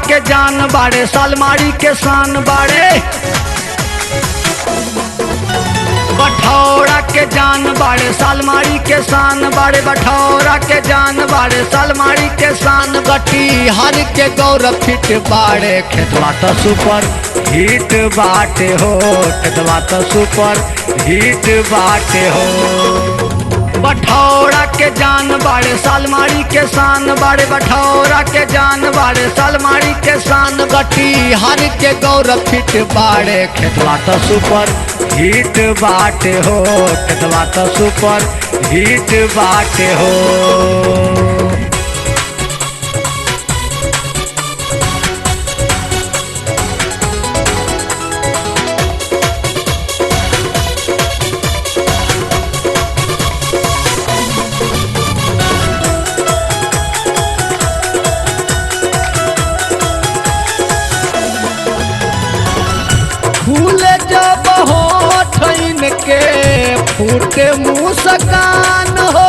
के जान बाड़े सालमारी के शान बाड़े, बठौरा के जान बाड़े सालमारी के शान बाड़े, बठौरा के जान बाड़े सालमारी के शान। कटिहार के गौरव फिट बाड़े, खेतवा तो सुपर हिट बाटे हो, खेतवा तो सुपर हिट बाटे हो। बठौरा के जान बाड़े सालमारी के शान बाड़े, बठौरा के जान बाड़े सालमारी के शान। कटिहार के गौरव फिट बाड़े, खेतवा तो सुपर हिट बाटे हो, खेतवा तो सुपर हिट बाटे हो। फूले जब होठ के फूटे मुस्कान हो,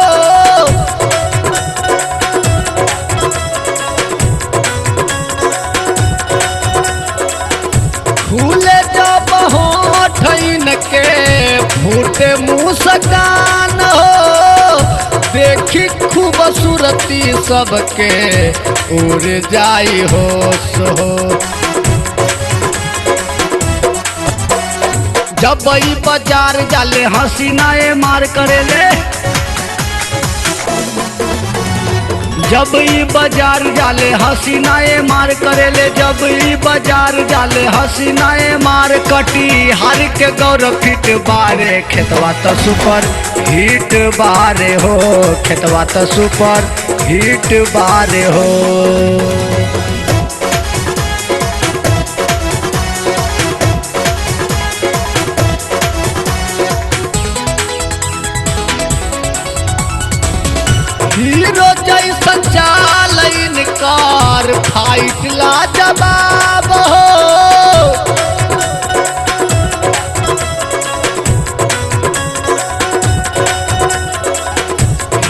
फूले जब होठ के फूटे मुस्कान हो। देखी खूबसूरती सबके उड़ जाई होश हो। जब ई बाजार जाले हसीनाए मार करेले, जब ई बाजार जाले हसीनाए मार करेले, जब ई बाजार जाले हसीनाए मार। कटिहार के गौरव फिट बाड़े, खेतवा तो सुपर हिट बारे हो, खेतवा तो सुपर हिट बारे हो। हीरो जैसन चाल इनकार फाइट ला जवाब हो।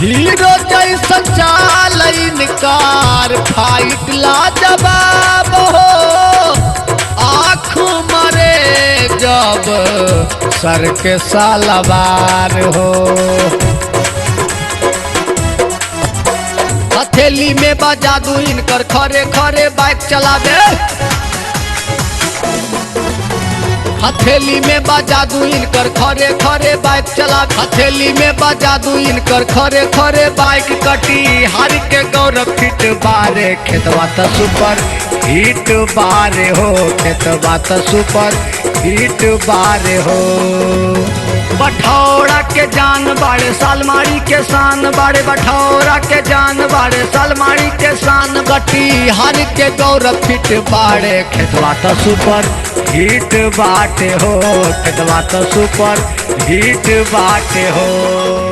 हीरो जैसन चाल इनकार फाइट ला जवाब हो। आँख मरे जब सर के सालवार हो। हथेली में बा जादू इनकर, खरे खरे बाइक चलावे। हथेली में बा जादू इनकर, खरे खरे बाइक चला। हथेली में बा जादू इनकर, खरे खरे बाइक। कटिहार के गौरव फिट बारे, खेतवा तो सुपर हिट बारे हो, खेतवा तो सुपर हिट बारे हो। बठौरा के जान बाड़े सालमारी के शान बाड़े, बठौरा के जान बाड़े सालमारी के शान। कटिहार के गौरव फिट बाड़े, खेतवा तो सुपर हिट बाटे हो, खेतवा तो सुपर हिट बाटे हो।